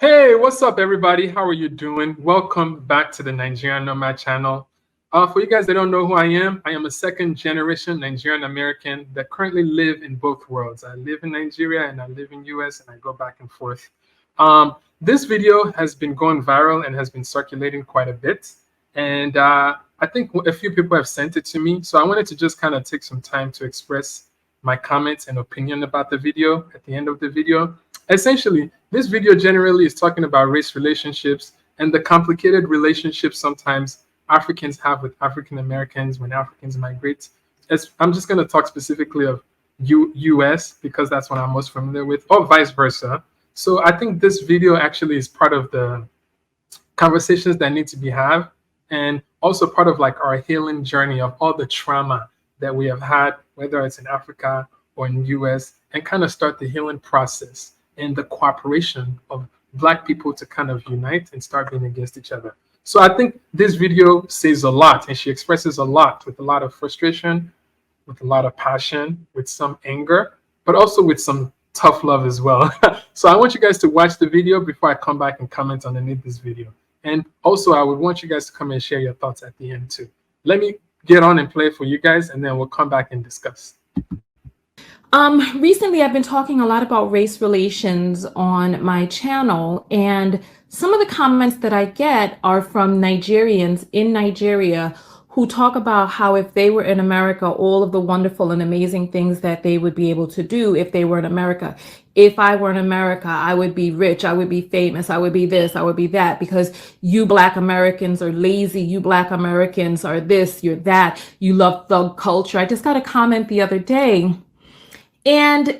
Hey, what's up, everybody? How are you doing? Welcome back to the Nigerian Nomad channel. For you guys that don't know who I am a second-generation Nigerian American that currently live in both worlds. I live in Nigeria and I live in US, and I go back and forth. This video has been going viral and has been circulating quite a bit. And I think a few people have sent it to me. So I wanted to just kind of take some time to express my comments and opinion about the video at the end of the video. Essentially, this video generally is talking about race relationships and the complicated relationships sometimes Africans have with African Americans when Africans migrate. I'm just going to talk specifically of US because that's what I'm most familiar with, or vice versa. So I think this video actually is part of the conversations that need to be had, and also part of like our healing journey of all the trauma that we have had, whether it's in Africa or in US, and kind of start the healing process and the cooperation of Black people to kind of unite and start being against each other. So I think this video says a lot, and she expresses a lot with a lot of frustration, with a lot of passion, with some anger, but also with some tough love as well. So I want you guys to watch the video before I come back and comment underneath this video. And also I would want you guys to come and share your thoughts at the end too. Let me get on and play for you guys, and then we'll come back and discuss. Recently, I've been talking a lot about race relations on my channel, and some of the comments that I get are from Nigerians in Nigeria who talk about how if they were in America, all of the wonderful and amazing things that they would be able to do if they were in America. If I were in America, I would be rich, I would be famous, I would be this, I would be that, because you Black Americans are lazy, you Black Americans are this, you're that, you love thug culture. I just got a comment the other day, and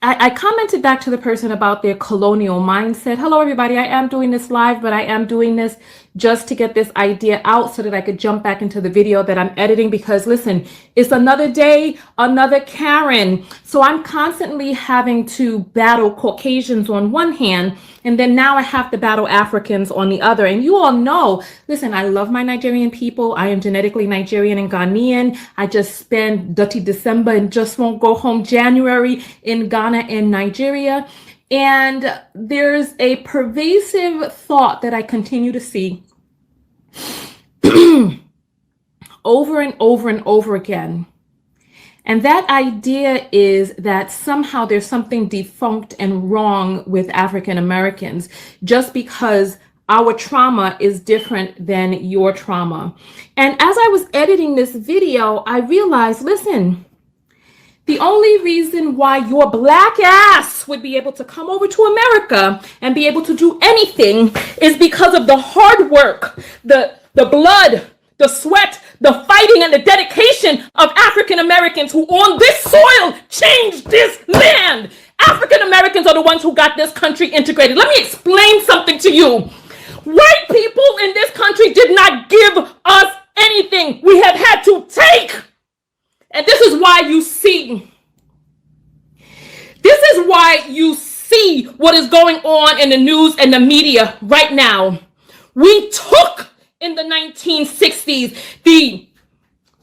I commented back to the person about their colonial mindset. Hello, everybody. I am doing this live, but I am doing this just to get this idea out so that I could jump back into the video that I'm editing, because listen, it's another day, another Karen. So I'm constantly having to battle Caucasians on one hand, and then now I have to battle Africans on the other. And you all know, listen, I love my Nigerian people. I am genetically Nigerian and Ghanaian. I just spend dirty December and just won't go home January in Ghana and Nigeria. And there's a pervasive thought that I continue to see over and over and over again. And that idea is that somehow there's something defunct and wrong with African Americans just because our trauma is different than your trauma. And as I was editing this video, I realized, listen, the only reason why your Black ass would be able to come over to America and be able to do anything is because of the hard work, the blood, the sweat, the fighting, and the dedication of African Americans who on this soil changed this land. African Americans are the ones who got this country integrated. Let me explain something to you. White people in this country did not give us anything. We have had to take. And this is why you see what is going on in the news and the media right now. We took in the 1960s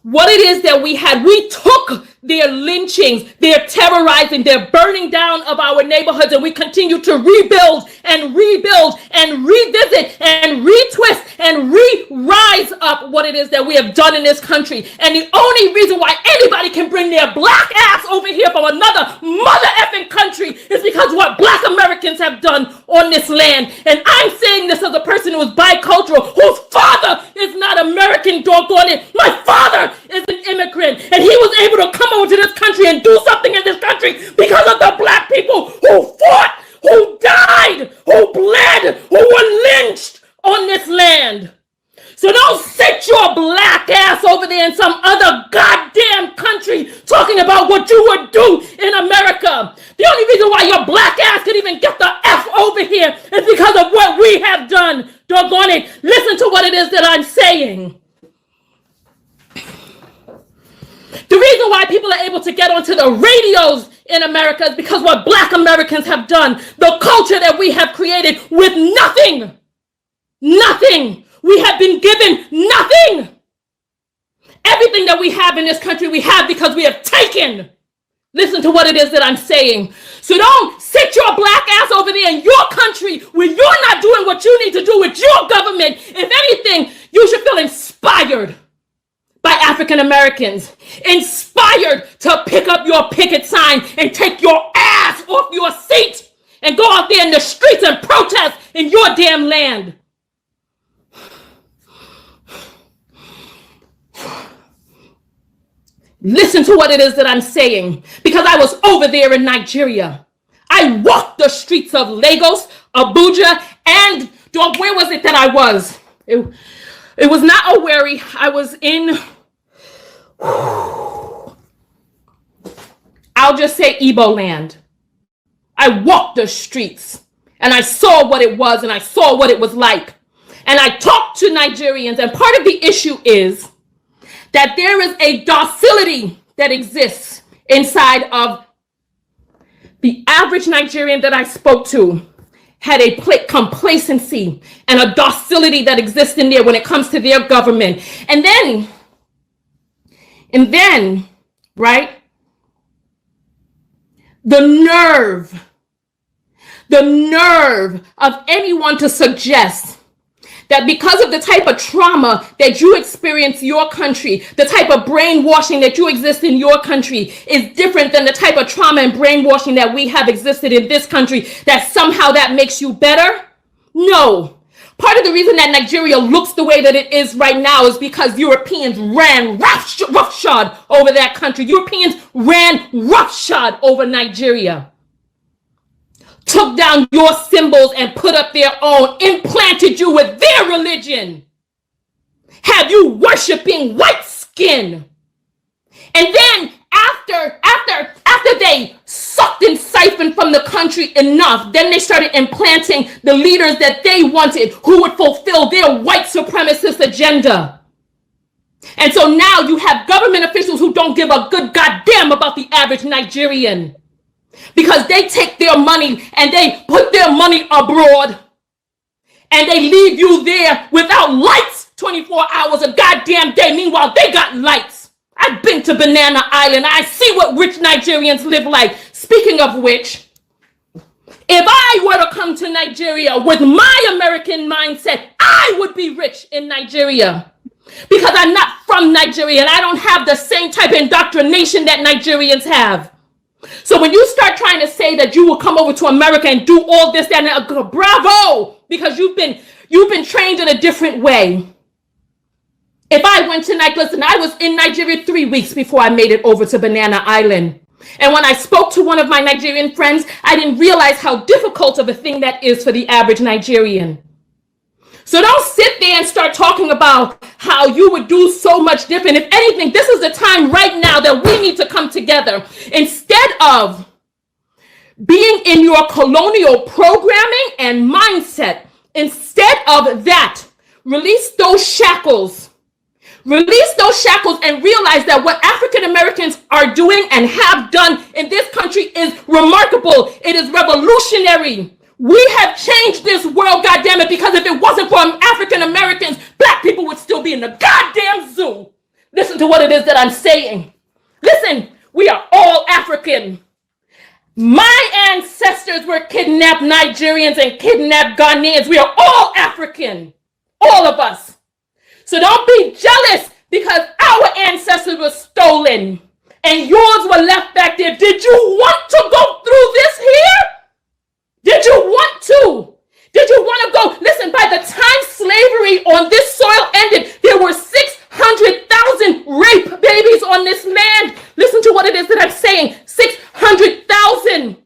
what it is that we had. We took their lynchings, their terrorizing, their burning down of our neighborhoods, and we continue to rebuild and revisit and retwist and re-rise up what it is that we have done in this country. And the only reason why anybody can bring their Black ass over here from another mother effing country is because what Black Americans have done on this land. And I'm saying this as a person who is bicultural, whose father is not American, doggone it. My father is an immigrant, and he was able to come over to this country and do something in this country because of the Black people who fought, who died, who bled, who were lynched on this land. So don't sit your Black ass over there in some other goddamn country talking about what you would do in America. The only reason why your Black ass could even get the F over here is because of what we have done. Doggone it. Listen to what it is that I'm saying. The reason why people are able to get onto the radios in America is because what Black Americans have done, the culture that we have created with nothing. Nothing. We have been given nothing. Everything that we have in this country, we have because we have taken. Listen to what it is that I'm saying. So don't sit your Black ass over there in your country with you need to do with your government. If anything, you should feel inspired by African Americans, inspired to pick up your picket sign and take your ass off your seat and go out there in the streets and protest in your damn land. Listen to what it is that I'm saying, because I was over there in Nigeria. I walked the streets of Lagos, Abuja, and where was it that I was? It was not Owerri. I was in, I'll just say Igbo land. I walked the streets and I saw what it was and I saw what it was like. And I talked to Nigerians, and part of the issue is that there is a docility that exists inside of the average Nigerian that I spoke to. Had a complacency and a docility that exists in there when it comes to their government. And then, right, the nerve of anyone to suggest that because of the type of trauma that you experience your country, the type of brainwashing that you exist in your country is different than the type of trauma and brainwashing that we have existed in this country, that somehow that makes you better? No. Part of the reason that Nigeria looks the way that it is right now is because Europeans ran roughshod over that country. Europeans ran roughshod over Nigeria. Took down your symbols and put up their own, implanted you with their religion, have you worshiping white skin. And then after they sucked and siphoned from the country enough, then they started implanting the leaders that they wanted, who would fulfill their white supremacist agenda. And so now you have government officials who don't give a good goddamn about the average Nigerian, because they take their money and they put their money abroad and they leave you there without lights 24 hours a goddamn day. Meanwhile, they got lights. I've been to Banana Island. I see what rich Nigerians live like. Speaking of which, if I were to come to Nigeria with my American mindset, I would be rich in Nigeria, because I'm not from Nigeria and I don't have the same type of indoctrination that Nigerians have. So when you start trying to say that you will come over to America and do all this, that, and bravo, because you've been trained in a different way. If I went to listen, I was in Nigeria 3 weeks before I made it over to Banana Island. And when I spoke to one of my Nigerian friends, I didn't realize how difficult of a thing that is for the average Nigerian. So don't sit there and start talking about how you would do so much different. If anything, this is the time right now that we need to come together. Instead of being in your colonial programming and mindset, instead of that, release those shackles. Release those shackles and realize that what African Americans are doing and have done in this country is remarkable. It is revolutionary. We have changed this world, goddammit, because if it wasn't for African Americans, black people would still be in the goddamn zoo. Listen to what it is that I'm saying. Listen, we are all African. My ancestors were kidnapped Nigerians and kidnapped Ghanaians. We are all African, all of us. So don't be jealous because our ancestors were stolen and yours were left back there. Did you want to go through this here? Did you want to? Did you want to go? Listen, by the time slavery on this soil ended, there were 600,000 rape babies on this land. Listen to what it is that I'm saying. 600,000.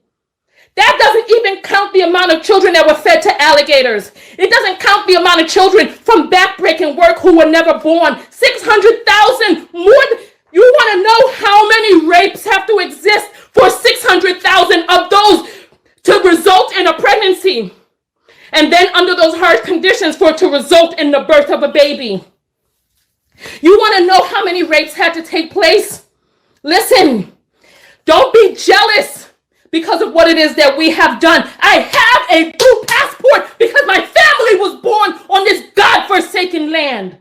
That doesn't even count the amount of children that were fed to alligators. It doesn't count the amount of children from backbreaking work who were never born. 600,000 more. You want to know how many rapes have to exist for 600,000 of those to result in a pregnancy, and then under those hard conditions for it to result in the birth of a baby? You want to know how many rapes had to take place? Listen, don't be jealous because of what it is that we have done. I have a blue passport because my family was born on this God-forsaken land.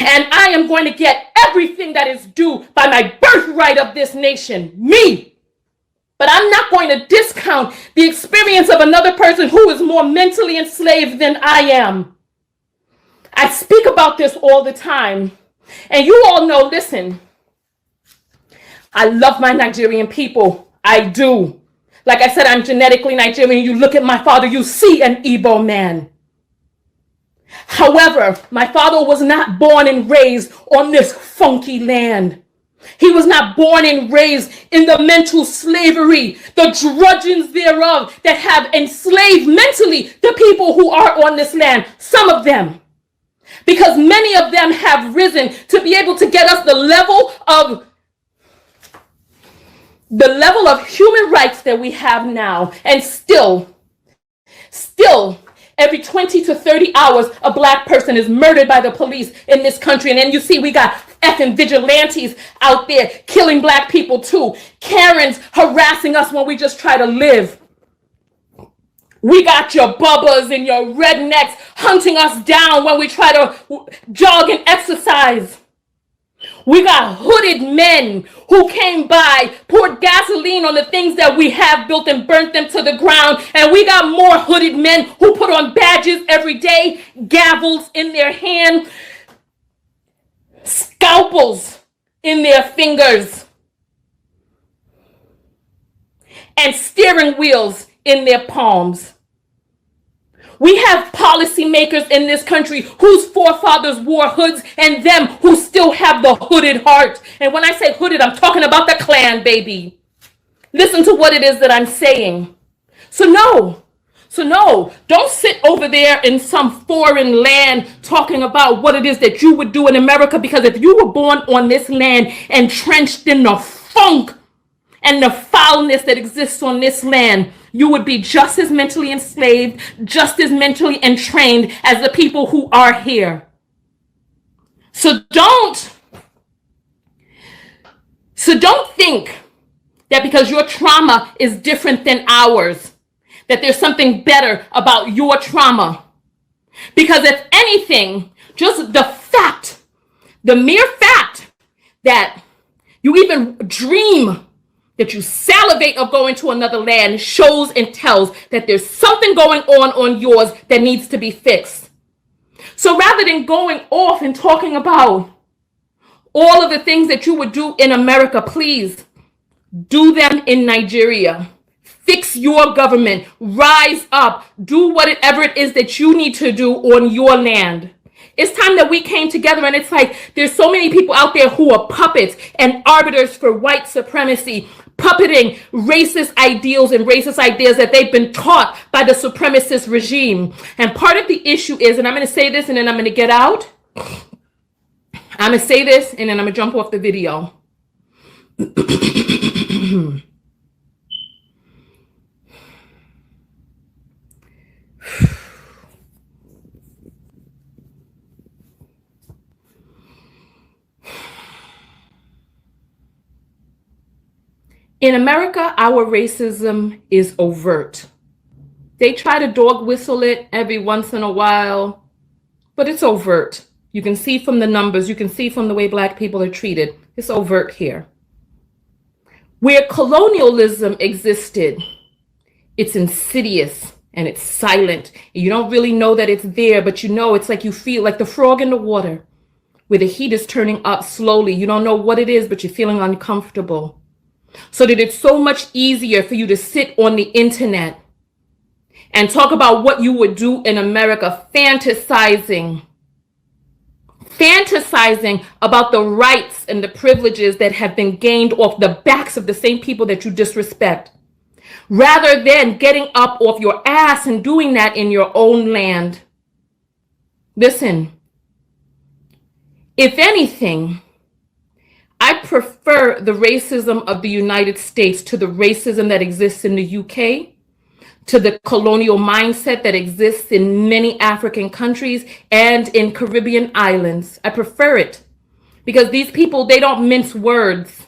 And I am going to get everything that is due by my birthright of this nation. Me. But I'm not going to discount the experience of another person who is more mentally enslaved than I am. I speak about this all the time. And you all know, listen, I love my Nigerian people. I do. Like I said, I'm genetically Nigerian. You look at my father, you see an Igbo man. However, my father was not born and raised on this funky land. He was not born and raised in the mental slavery, the drudgeons thereof that have enslaved mentally the people who are on this land. Some of them. Because many of them have risen to be able to get us the level of human rights that we have now. And still, every 20 to 30 hours, a black person is murdered by the police in this country. And then you see we got effing vigilantes out there killing black people too. Karens harassing us when we just try to live. We got your bubbas and your rednecks hunting us down when we try to jog and exercise. We got hooded men who came by, poured gasoline on the things that we have built and burnt them to the ground. And we got more hooded men who put on badges every day, gavels in their hand, scalpels in their fingers, and steering wheels in their palms. We have policymakers in this country whose forefathers wore hoods and them who still have the hooded heart. And when I say hooded, I'm talking about the Klan, baby. Listen to what it is that I'm saying. So no, don't sit over there in some foreign land talking about what it is that you would do in America, because if you were born on this land entrenched in the funk and the foulness that exists on this land, you would be just as mentally enslaved, just as mentally entrained as the people who are here. So don't think that because your trauma is different than ours, that there's something better about your trauma. Because if anything, just the mere fact that you even dream, that you salivate of going to another land, shows and tells that there's something going on yours that needs to be fixed. So rather than going off and talking about all of the things that you would do in America, please do them in Nigeria. Fix your government. Rise up. Do whatever it is that you need to do on your land. It's time that we came together, and it's like there's so many people out there who are puppets and arbiters for white supremacy, puppeting racist ideals and racist ideas that they've been taught by the supremacist regime. And part of the issue is, and I'm going to say this and then I'm going to get out. I'm going to say this and then I'm going to jump off the video. In America, our racism is overt. They try to dog whistle it every once in a while, but it's overt. You can see from the numbers, you can see from the way Black people are treated. It's overt here. Where colonialism existed, it's insidious and it's silent. You don't really know that it's there, but you know, it's like you feel like the frog in the water where the heat is turning up slowly. You don't know what it is, but you're feeling uncomfortable. So that it's so much easier for you to sit on the internet and talk about what you would do in America, fantasizing about the rights and the privileges that have been gained off the backs of the same people that you disrespect, rather than getting up off your ass and doing that in your own land. Listen, if anything, I prefer the racism of the United States to the racism that exists in the UK, to the colonial mindset that exists in many African countries and in Caribbean islands. I prefer it because these people, they don't mince words.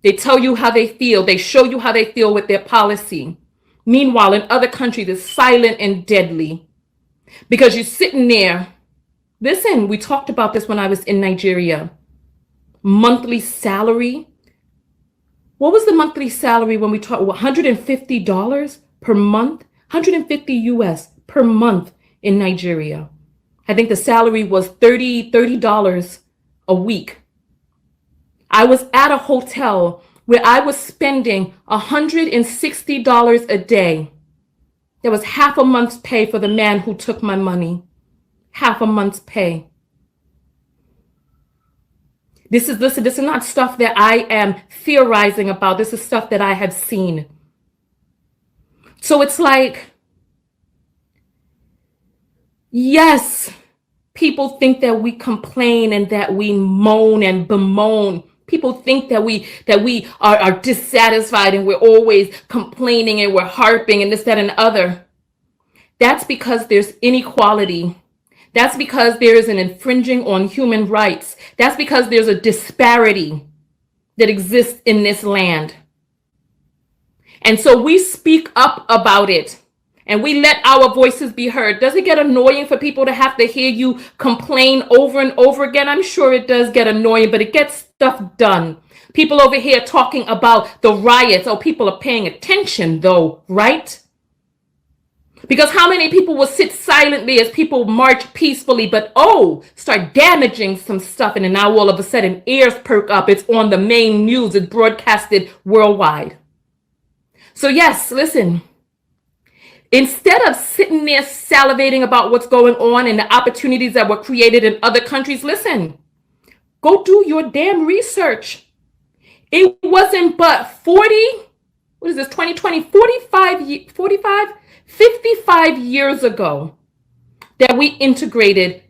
They tell you how they feel. They show you how they feel with their policy. Meanwhile, in other countries, it's silent and deadly because you're sitting there. Listen, we talked about this when I was in Nigeria. Monthly salary What was the monthly salary when we talked? $150 per month? 150 US per month in Nigeria. I think the salary was $30 a week. I was at a hotel where I was spending $160 a day. That was half a month's pay for the man who took my money. Half a month's pay. This is not stuff that I am theorizing about. This is stuff that I have seen. So it's like, yes, people think that we complain and that we moan and bemoan. People think that we are dissatisfied and we're always complaining and we're harping and this, that, and the other. That's because there's inequality. That's because there is an infringing on human rights. That's because there's a disparity that exists in this land. And so we speak up about it and we let our voices be heard. Does it get annoying for people to have to hear you complain over and over again? I'm sure it does get annoying, but it gets stuff done. People over here talking about the riots. Oh, people are paying attention though, right? Because how many people will sit silently as people march peacefully, but start damaging some stuff, and then now all of a sudden ears perk up. It's on the main news. It's broadcasted worldwide. So yes, listen. Instead of sitting there salivating about what's going on and the opportunities that were created in other countries, listen. Go do your damn research. It wasn't but 55 years ago that we integrated.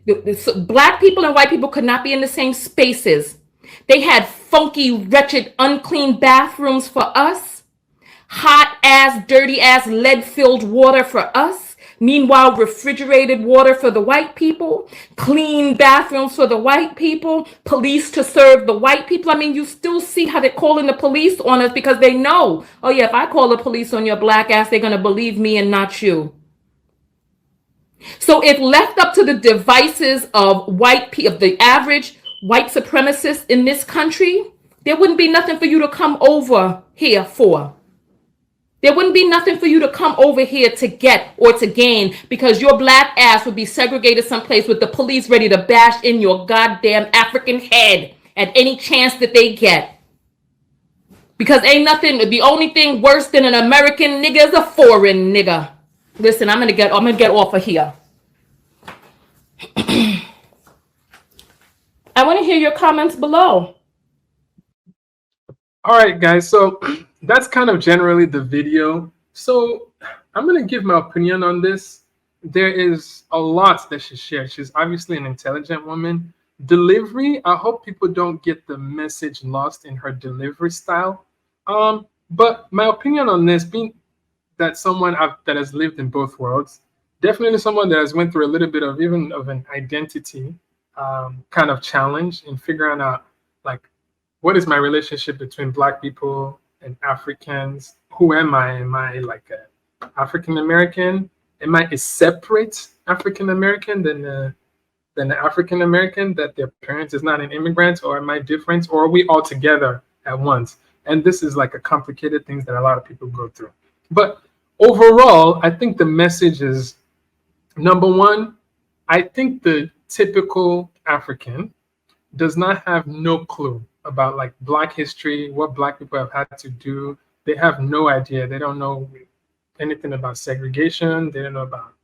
Black people and white people could not be in the same spaces. They had funky, wretched, unclean bathrooms for us. Hot ass, dirty ass, lead-filled water for us. Meanwhile, refrigerated water for the white people. Clean bathrooms for the white people. Police to serve the white people. I mean, you still see how they're calling the police on us because they know, oh yeah, if I call the police on your black ass, they're going to believe me and not you. So if left up to the devices of the average white supremacists in this country, there wouldn't be nothing for you to come over here for. There wouldn't be nothing for you to come over here to get or to gain, because your black ass would be segregated someplace with the police ready to bash in your goddamn African head at any chance that they get. Because ain't nothing, the only thing worse than an American nigga is a foreign nigga. Listen, I'm gonna get off of here. I want to hear your comments below. All right, guys. So that's kind of generally the video. So I'm going to give my opinion on this. There is a lot that she shared. She's obviously an intelligent woman. Delivery, I hope people don't get the message lost in her delivery style. But my opinion on this, being that someone that has lived in both worlds, definitely someone that has went through a little bit of even of an identity kind of challenge in figuring out, like, what is my relationship between Black people and Africans? Who am I? Am I like an African American? Am I a separate African American than the African American that their parents is not an immigrant? Or am I different? Or are we all together at once? And this is like a complicated thing that a lot of people go through. But overall, I think the message is, number one, I think the typical African does not have no clue about like Black history, what Black people have had to do. They have no idea. They don't know anything about segregation. They don't know about,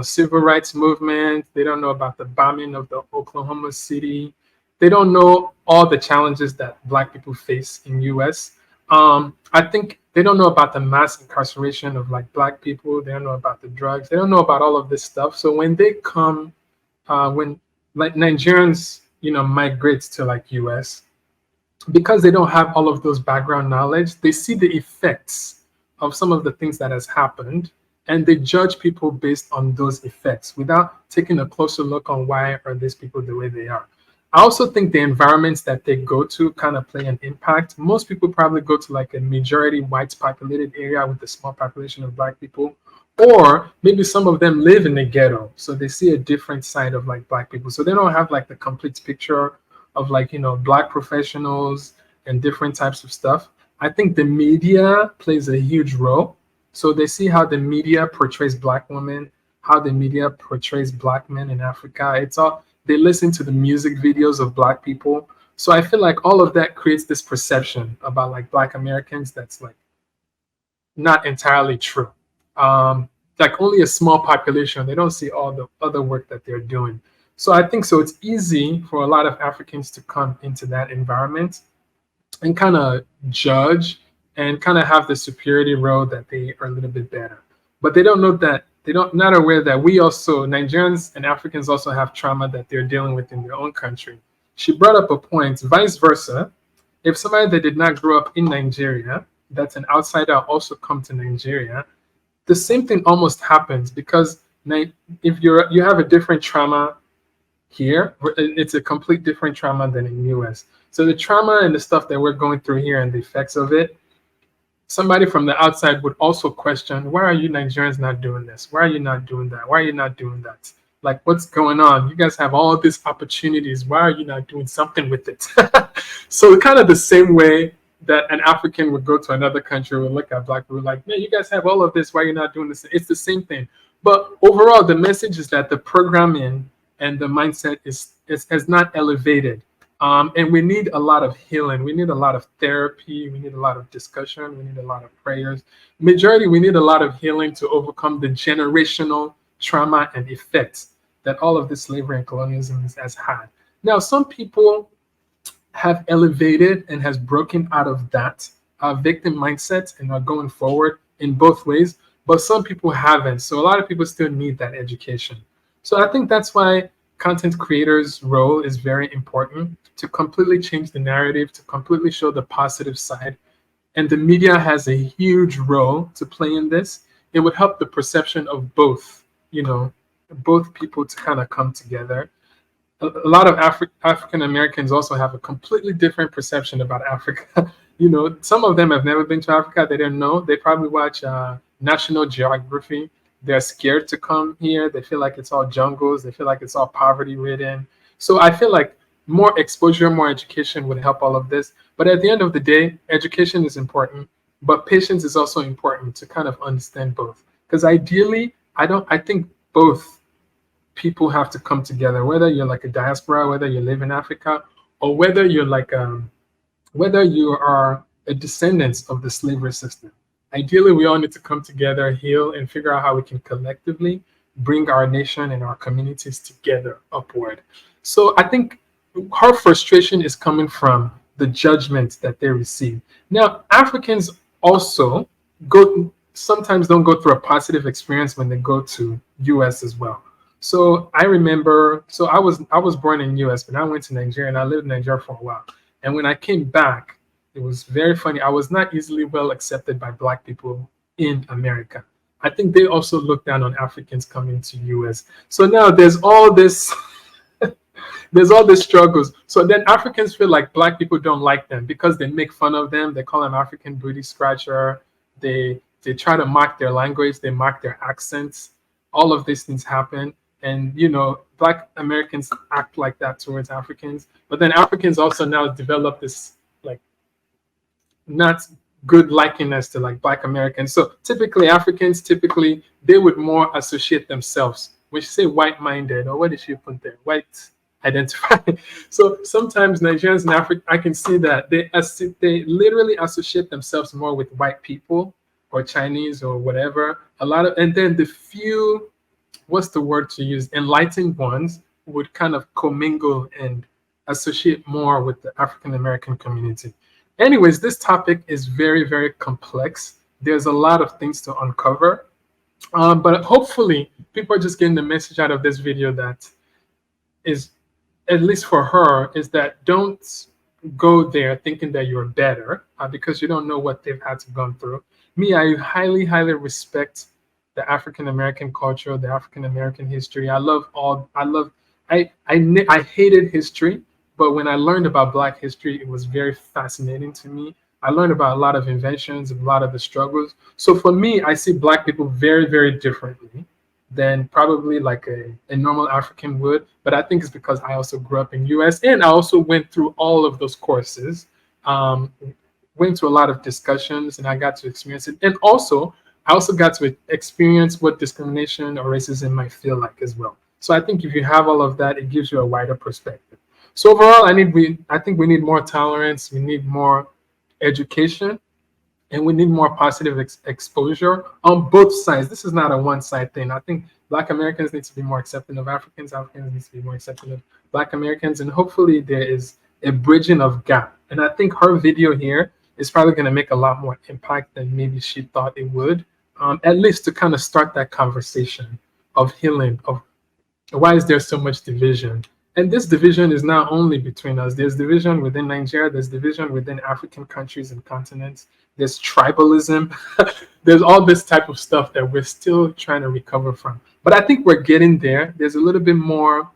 civil rights movement. They don't know about the bombing of the Oklahoma City. They don't know all the challenges that Black people face in US. I think they don't know about the mass incarceration of like Black people. They don't know about the drugs. They don't know about all of this stuff. So when they come, when like Nigerians, migrate to like US, because they don't have all of those background knowledge, they see the effects of some of the things that has happened, and they judge people based on those effects without taking a closer look on why are these people the way they are. I also think the environments that they go to kind of play an impact. Most people probably go to like a majority white populated area with a small population of Black people, or maybe some of them live in the ghetto, so they see a different side of like Black people. So they don't have like the complete picture of like, Black professionals and different types of stuff. I think the media plays a huge role. So they see how the media portrays Black women, how the media portrays Black men in Africa. It's all they listen to the music videos of Black people. So I feel like all of that creates this perception about like Black Americans that's like not entirely true. Like only a small population, they don't see all the other work that they're doing. So I think so it's easy for a lot of Africans to come into that environment and kind of judge and kind of have the superiority role that they are a little bit better. But they don't know that they don't not aware that we also Nigerians and Africans also have trauma that they're dealing with in their own country. She brought up a point, vice versa. If somebody that did not grow up in Nigeria, that's an outsider also come to Nigeria, the same thing almost happens because if you have a different trauma here, it's a complete different trauma than in US. So the trauma and the stuff that we're going through here and the effects of it, somebody from the outside would also question, why are you Nigerians not doing this? Why are you not doing that? Why are you not doing that? Like, what's going on? You guys have all these opportunities. Why are you not doing something with it? So kind of the same way that an African would go to another country, would look at Black people like, man, you guys have all of this. Why are you not doing this? It's the same thing. But overall, the message is that the programming and the mindset is not elevated. And we need a lot of healing. We need a lot of therapy. We need a lot of discussion. We need a lot of prayers. Majority, we need a lot of healing to overcome the generational trauma and effects that all of this slavery and colonialism has had. Now, some people have elevated and has broken out of that victim mindset and are going forward in both ways, but some people haven't. So a lot of people still need that education. So I think that's why content creators' role is very important to completely change the narrative, to completely show the positive side. And the media has a huge role to play in this. It would help the perception of both, both people to kind of come together. A lot of African Americans also have a completely different perception about Africa. Some of them have never been to Africa. They don't know. They probably watch National Geography. They're scared to come here. They feel like it's all jungles. They feel like it's all poverty ridden. So I feel like more exposure, more education would help all of this. But at the end of the day, education is important, but patience is also important to kind of understand both. Because ideally, I think both people have to come together, whether you're like a diaspora, whether you live in Africa, or whether you're like whether you are a descendant of the slavery system. Ideally, we all need to come together, heal, and figure out how we can collectively bring our nation and our communities together upward. So I think her frustration is coming from the judgment that they receive. Now, Africans also sometimes don't go through a positive experience when they go to US as well. So I remember, I was born in US, but I went to Nigeria and I lived in Nigeria for a while. And when I came back, it was very funny. I was not easily well accepted by Black people in America. I think they also look down on Africans coming to US. So now there's all this struggles. So then Africans feel like Black people don't like them because they make fun of them. They call them African booty scratcher. They try to mock their language. They mock their accents. All of these things happen. And, Black Americans act like that towards Africans. But then Africans also now develop this not good likeness to like Black Americans. So typically Africans, they would more associate themselves. When you say white-minded, or what did she put there? White identify. So sometimes Nigerians in Africa, I can see that they literally associate themselves more with white people or Chinese or whatever. And then the few, what's the word to use? Enlightened ones would kind of commingle and associate more with the African American community. Anyways, this topic is very, very complex. There's a lot of things to uncover. But hopefully people are just getting the message out of this video that is, at least for her, is that don't go there thinking that you're better because you don't know what they've had to go through. Me, I highly, highly respect the African American culture, the African American history. I hated history, but when I learned about Black history, it was very fascinating to me. I learned about a lot of inventions and a lot of the struggles. So for me, I see Black people very, very differently than probably like a normal African would. But I think it's because I also grew up in US and I also went through all of those courses went to a lot of discussions and I got to experience it. And also, I also got to experience what discrimination or racism might feel like as well. So I think if you have all of that, it gives you a wider perspective. So overall, I think we need more tolerance, we need more education, and we need more positive exposure on both sides. This is not a one-side thing. I think Black Americans need to be more accepting of Africans. Africans need to be more accepting of Black Americans, and hopefully there is a bridging of gap. And I think her video here is probably going to make a lot more impact than maybe she thought it would, at least to kind of start that conversation of healing, of why is there so much division. And this division is not only between us. There's division within Nigeria. There's division within African countries and continents. There's tribalism. There's all this type of stuff that we're still trying to recover from. But I think we're getting there. There's a little bit more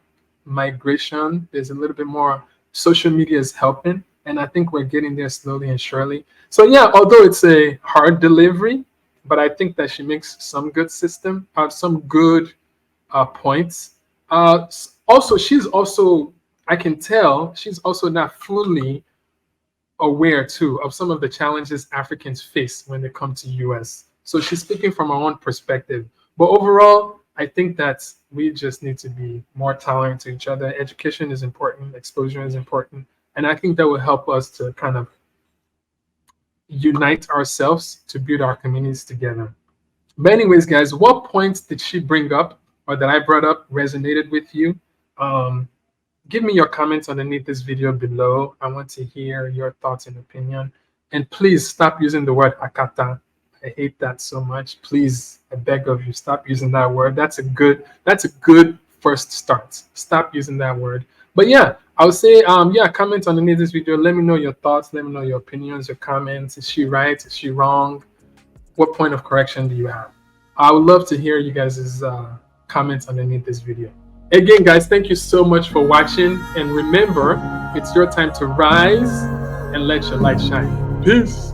migration. There's a little bit more social media is helping. And I think we're getting there slowly and surely. So yeah, although it's a hard delivery, but I think that she makes some good some good points. Also, I can tell she's also not fully aware too of some of the challenges Africans face when they come to US. So she's speaking from her own perspective. But overall, I think that we just need to be more tolerant to each other. Education is important, exposure is important. And I think that will help us to kind of unite ourselves to build our communities together. But anyways, guys, what points did she bring up or that I brought up resonated with you? Give me your comments underneath this video below. I want to hear your thoughts and opinion. And please stop using the word akata. I hate that so much. Please, I beg of you, stop using that word. That's a good first start. Stop using that word. But yeah, I would say, comment underneath this video. Let me know your thoughts. Let me know your opinions, your comments. Is she right? Is she wrong? What point of correction do you have? I would love to hear you guys' comments underneath this video. Again, guys, thank you so much for watching. And remember, it's your time to rise and let your light shine. Peace.